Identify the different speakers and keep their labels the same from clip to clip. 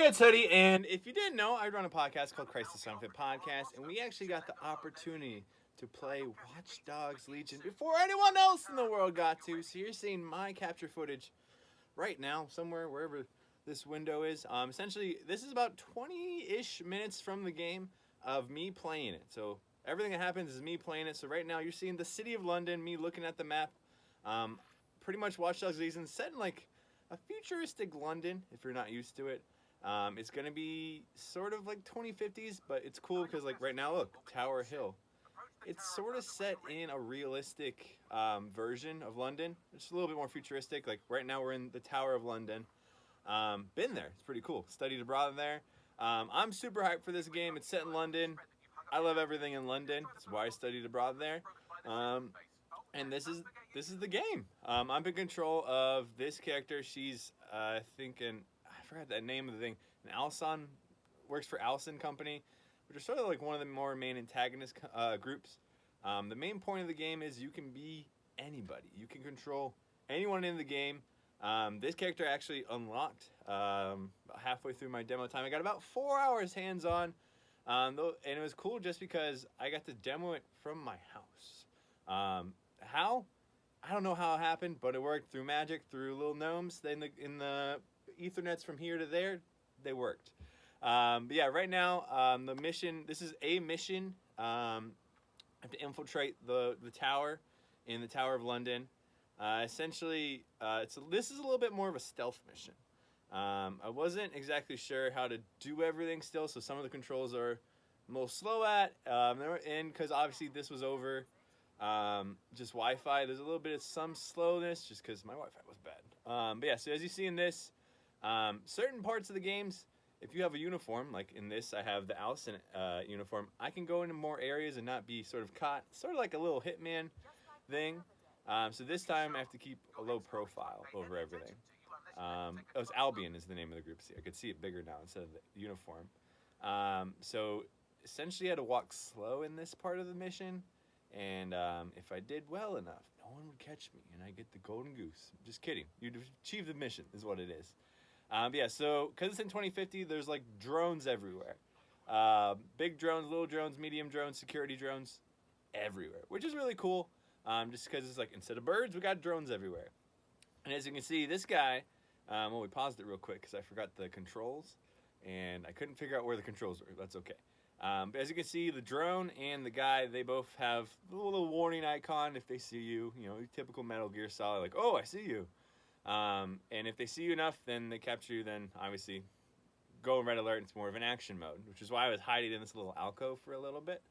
Speaker 1: it's Hoodie, and if you didn't know, I run a podcast called Crisis Unfit Podcast, and we actually got the opportunity to play Watch Dogs Legion before anyone else in the world got to. So you're seeing my capture footage right now, somewhere, wherever this window is. Essentially, this is about 20-ish minutes from the game of me playing it. So everything that happens is me playing it. So right now, you're seeing the city of London, me looking at the map. Pretty much Watch Dogs Legion set in like a futuristic London, if you're not used to it. It's gonna be sort of like 2050s, but it's cool because like right now, look, Tower Hill. It's sort of set in a realistic version of London. It's a little bit more futuristic. Like right now, we're in the Tower of London. Been there. It's pretty cool. Studied abroad there. I'm super hyped for this game. It's set in London. I love everything in London. That's why I studied abroad there. And this is the game. I'm in control of this character. She's I think I forgot the name of the thing. An Alson, works for Alson Company, which are sort of like one of the more main antagonist groups. The main point of the game is you can be anybody. You can control anyone in the game. This character actually unlocked halfway through my demo time. I got about 4 hours hands-on, and it was cool just because I got to demo it from my house. How? I don't know how it happened, but it worked through magic, through little gnomes. In the Ethernets from here to there, they worked. But yeah, right now, the mission, this is a mission. I have to infiltrate the tower in the Tower of London. Essentially, this is a little bit more of a stealth mission. I wasn't exactly sure how to do everything still, so some of the controls are a little slow at. And because obviously this was over just Wi-Fi, there's a little bit of some slowness just because my Wi-Fi was bad. But yeah, so as you see in this, certain parts of the games, if you have a uniform, like in this I have the Alison uniform, I can go into more areas and not be sort of caught, sort of like a little hitman thing. So this time I have to keep a low profile over everything. It was Albion is the name of the group. See, I could see it bigger now instead of the uniform. So essentially I had to walk slow in this part of the mission. And if I did well enough, no one would catch me, and I get the golden goose. Just kidding. You'd achieve the mission, is what it is. Yeah, so because it's in 2050, there's like drones everywhere. Big drones, little drones, medium drones, security drones, everywhere, which is really cool. Just because it's like instead of birds, we got drones everywhere. And as you can see, this guy, well, we paused it real quick because I forgot the controls, and I couldn't figure out where the controls were. That's okay. But as you can see, the drone and the guy, they both have a little warning icon if they see you. You know, typical Metal Gear Solid, like, oh, I see you. And if they see you enough, then they capture you, then obviously go in red alert. It's more of an action mode, which is why I was hiding in this little alcove for a little bit.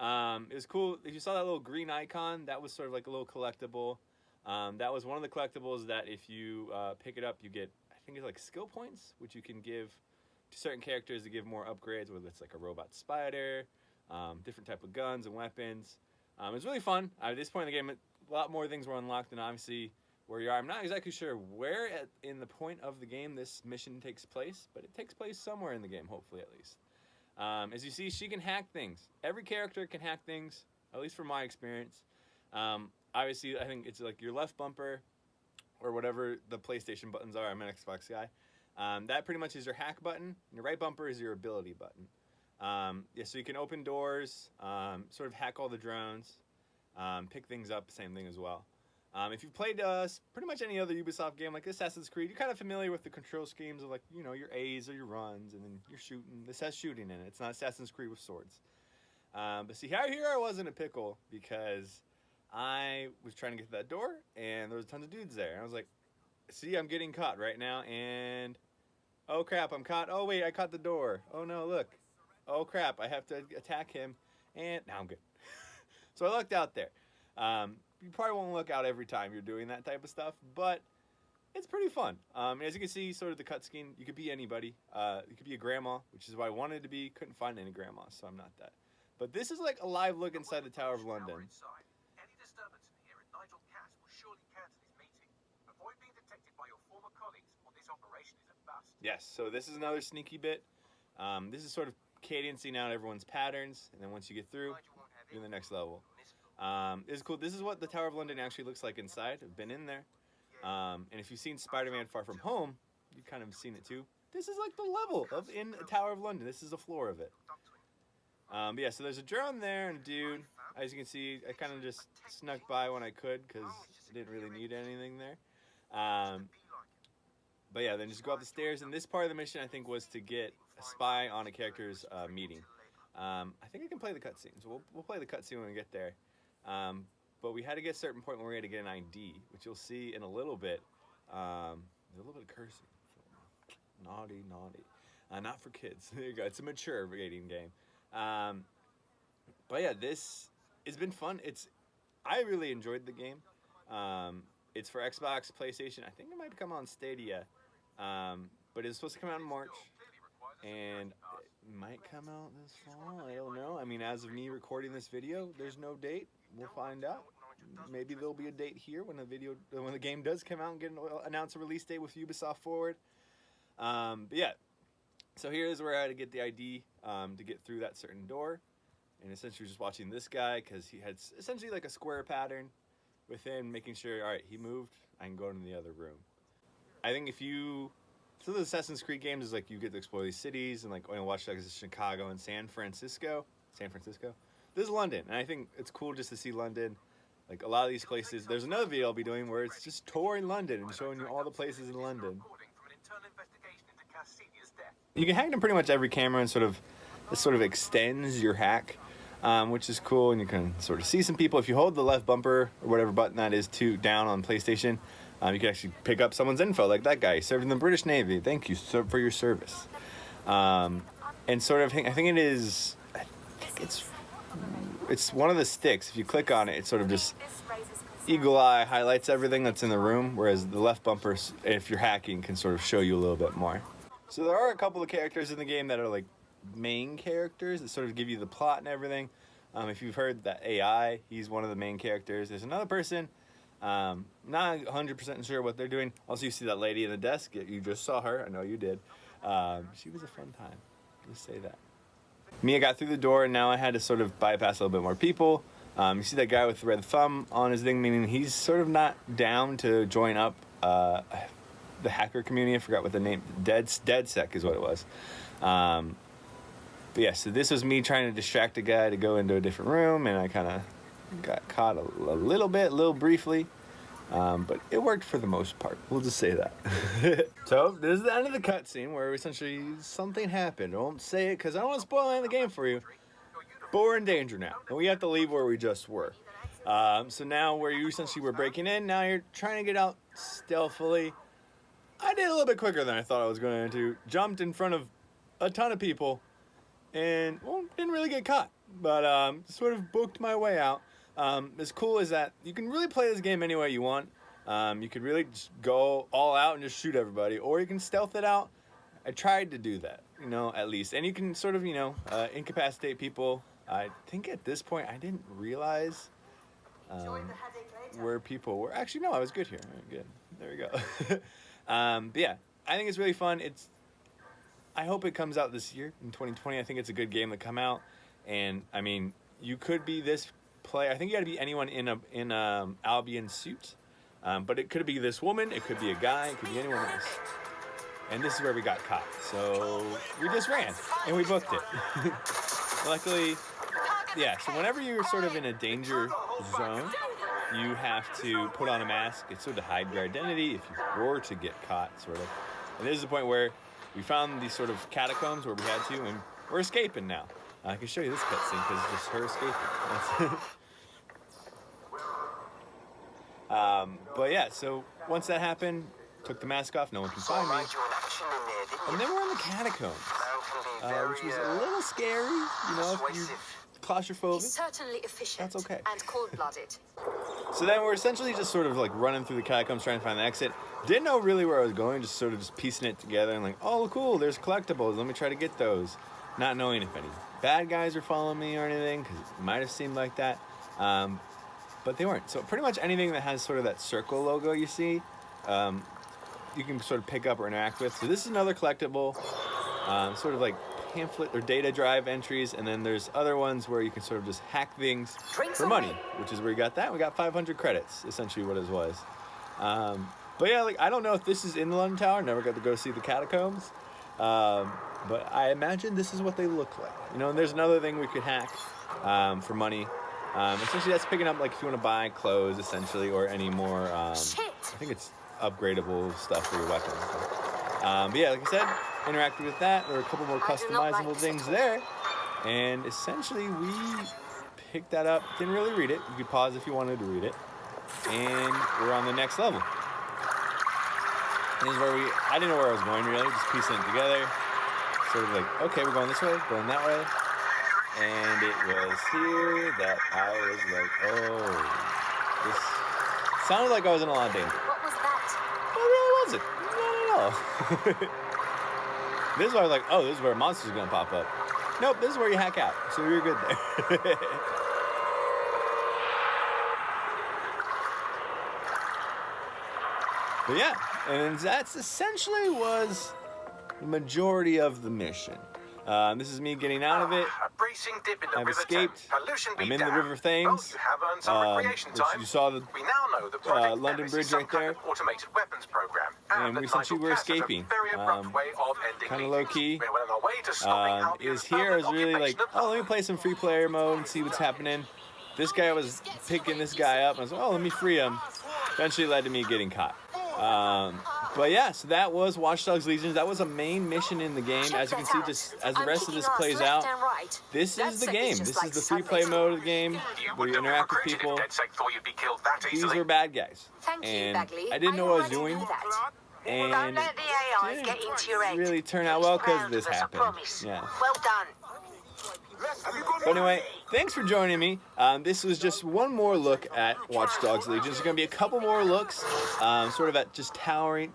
Speaker 1: It was cool. If you saw that little green icon, that was sort of like a little collectible. That was one of the collectibles that if you pick it up, you get, I think it's like skill points, which you can give to certain characters to give more upgrades, whether it's like a robot spider, different type of guns and weapons. It was really fun. At this point in the game, a lot more things were unlocked than obviously where you are. I'm not exactly sure where in the point of the game this mission takes place, but it takes place somewhere in the game, hopefully at least. As you see, she can hack things. Every character can hack things, at least from my experience. Obviously, I think it's like your left bumper or whatever the PlayStation buttons are. I'm an Xbox guy. That pretty much is your hack button. And your right bumper is your ability button. Yeah, so you can open doors, sort of hack all the drones, pick things up, same thing as well. If you've played pretty much any other Ubisoft game like Assassin's Creed, you're kind of familiar with the control schemes of like, you know, your A's or your runs, and then you're shooting. This has shooting in it. It's not Assassin's Creed with swords. But see, here I was in a pickle because I was trying to get to that door, and there was tons of dudes there. And I was like, see, I'm getting caught right now, and oh crap, I'm caught. Oh wait, I caught the door. Oh no, look. Oh crap, I have to attack him, and now I'm good. So I lucked out there. You probably won't look out every time you're doing that type of stuff, but it's pretty fun. As you can see, sort of the cutscene, you could be anybody. You could be a grandma, which is what I wanted to be. Couldn't find any grandmas, so I'm not that. But this is like a live look inside the Tower of London.
Speaker 2: Any disturbance in here at Nigel Cass will surely cancel his meeting. Avoid being detected by your former colleagues, or this operation is a bust.
Speaker 1: Yes, so this is another sneaky bit. This is sort of cadencing out everyone's patterns, and then once you get through, you're in the next level. It's cool. This is what the Tower of London actually looks like inside. I've been in there. And if you've seen Spider-Man Far From Home, you've kind of seen it too. this is like the level of in Tower of London. This is the floor of it. But yeah, so there's a drone there and a dude. As you can see, I kind of just snuck by when I could because I didn't really need anything there. But yeah, then just go up the stairs. And this part of the mission, I think, was to get a spy on a character's meeting. I think I can play the cutscenes. We'll play the cutscene when we get there. But we had to get a certain point where we had to get an ID, which you'll see in a little bit. There's a little bit of cursing. Naughty, naughty. Not for kids. There you go. It's a mature rating game. But yeah, this has been fun. I really enjoyed the game. It's for Xbox, PlayStation. I think it might come on Stadia. But it's supposed to come out in March. And it might come out this fall. I don't know. I mean, as of me recording this video, there's no date. We'll find out. Maybe there'll be a date here when the game does come out and announce a release date with Ubisoft Forward. But yeah, so here's where I had to get the ID to get through that certain door. And essentially just watching this guy because he had essentially like a square pattern within, making sure, all right, he moved, I can go into the other room. I think so the Assassin's Creed games is like you get to explore these cities and like Watch Dogs is Chicago and San Francisco. This is London, and I think it's cool just to see London. Like a lot of these places, there's another video I'll be doing where it's just touring London and showing you all the places in London. You can hack into pretty much every camera and this sort of extends your hack, which is cool. And you can sort of see some people. If you hold the left bumper or whatever button that is down on PlayStation, you can actually pick up someone's info, like that guy serving the British Navy. Thank you for your service. And I think it's one of the sticks. If you click on it, it sort of just eagle eye highlights everything that's in the room, whereas the left bumper, if you're hacking, can sort of show you a little bit more. So there are a couple of characters in the game that are like main characters that sort of give you the plot and everything. If you've heard that AI, he's one of the main characters. There's another person, not 100% sure what they're doing. Also, you see that lady in the desk. You just saw her. I know you did. She was a fun time. Just say that. I got through the door, and now I had to sort of bypass a little bit more people. You see that guy with the red thumb on his thing, meaning he's sort of not down to join up the hacker community. I forgot what the name, DedSec is what it was. But yeah, so this was me trying to distract a guy to go into a different room, and I kind of got caught a little briefly. But it worked for the most part. We'll just say that. So this is the end of the cutscene where essentially something happened. I won't say it because I don't want to spoil any of the game for you. But we're in danger now, and we have to leave where we just were. So now where you essentially were breaking in, now you're trying to get out stealthily. I did a little bit quicker than I thought I was going to. Jumped in front of a ton of people, and didn't really get caught. But sort of booked my way out. As cool as that, you can really play this game any way you want. You could really just go all out and just shoot everybody, or you can stealth it out. I tried to do that, at least. And you can sort of, incapacitate people. I think at this point I didn't realize where people were. Actually, no, I was good here. All right, good. There we go. But yeah, I think it's really fun. I hope it comes out this year in 2020. I think it's a good game to come out. And I mean, you could be this player. I think you got to be anyone in Albion suit. But it could be this woman. It could be a guy. It could be anyone else. And this is where we got caught. So we just ran and we booked it. Luckily, yeah. So whenever you're sort of in a danger zone, you have to put on a mask. It's sort of to hide your identity if you were to get caught, sort of. And this is the point where we found these sort of catacombs where we had to, and we're escaping now. I can show you this cutscene because it's just her escaping. But yeah, so once that happened, took the mask off, no one can find me. And then we're in the catacombs, which was a little scary, if you're claustrophobic.
Speaker 3: He's certainly efficient.
Speaker 1: That's okay.
Speaker 3: And cold-blooded.
Speaker 1: So then we're essentially just sort of like running through the catacombs trying to find the exit. Didn't know really where I was going, just sort of just piecing it together and like, oh cool, there's collectibles, let me try to get those. Not knowing if any bad guys were following me or anything, because it might have seemed like that. But they weren't. So pretty much anything that has sort of that circle logo you see, you can sort of pick up or interact with. So this is another collectible, sort of like pamphlet or data drive entries, and then there's other ones where you can sort of just hack things for money, which is where we got that. We got 500 credits, essentially what it was. But yeah, like I don't know if this is in the London Tower. Never got to go see the catacombs. But I imagine this is what they look like. You know, and there's another thing we could hack for money. Essentially, that's picking up, like, if you want to buy clothes, essentially, or any more, I think it's upgradable stuff for your weapons. But yeah, like I said, interacted with that. There were a couple more customizable things there. And essentially, we picked that up. Didn't really read it. You could pause if you wanted to read it. And we're on the next level. And this is where I didn't know where I was going, really. Just piecing it together. Sort of like, okay, we're going this way, going that way. And it was here that I was like, oh, this sounded like I was in a lot of danger.
Speaker 3: What was that?
Speaker 1: But it really wasn't. Not at all. This is where I was like, oh, this is where a monster's going to pop up. Nope, this is where you hack out. So you're good there. But yeah, and that's essentially was the majority of the mission. This is me getting out of it.
Speaker 2: A bracing dip in the
Speaker 1: I've
Speaker 2: river
Speaker 1: escaped.
Speaker 2: Pollution
Speaker 1: I'm
Speaker 2: be
Speaker 1: in the
Speaker 2: damned.
Speaker 1: River Thames.
Speaker 2: Well, you have earned some recreation
Speaker 1: Which
Speaker 2: time.
Speaker 1: you saw the
Speaker 2: We now know that Project
Speaker 1: London
Speaker 2: Nemesis
Speaker 1: Bridge
Speaker 2: is some
Speaker 1: right
Speaker 2: kind
Speaker 1: there.
Speaker 2: of automated weapons program,
Speaker 1: And
Speaker 2: that
Speaker 1: we essentially
Speaker 2: Nigel
Speaker 1: were
Speaker 2: Cass has a
Speaker 1: escaping.
Speaker 2: very abrupt way of ending
Speaker 1: Kinda
Speaker 2: meetings.
Speaker 1: low-key.
Speaker 2: We're well on our way to stopping Albion's
Speaker 1: is here. I was
Speaker 2: permanent
Speaker 1: really like,
Speaker 2: occupation of
Speaker 1: oh, let me play some free player mode and see what's happening. This guy was picking this guy up. I was like, oh, let me free him. Eventually led to me getting caught. But yeah, so that was Watch Dogs Legion. That was a main mission in the game. As you can see, just as the rest of this plays out, this is the game. This is the free play mode of the game where you interact with people. These were bad guys. And I didn't know what I was doing. And
Speaker 3: Don't let the AI
Speaker 1: it
Speaker 3: get into your head.
Speaker 1: didn't really turn out well because
Speaker 3: Round
Speaker 1: this
Speaker 3: of us, I
Speaker 1: happened.
Speaker 3: promise.
Speaker 1: Yeah.
Speaker 3: Well done.
Speaker 1: But anyway, thanks for joining me. This was just one more look at Watch Dogs Legion. There's going to be a couple more looks, sort of at just touring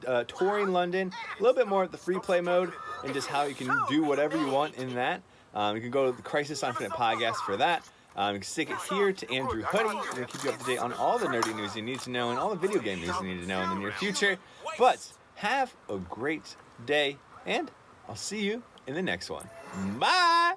Speaker 1: London, a little bit more at the free play mode, and just how you can do whatever you want in that. You can go to the Crisis on Infinite podcast for that. You can stick it here to AndrewHoody. We're going to keep you up to date on all the nerdy news you need to know and all the video game news you need to know in the near future. But have a great day, and I'll see you in the next one. Bye!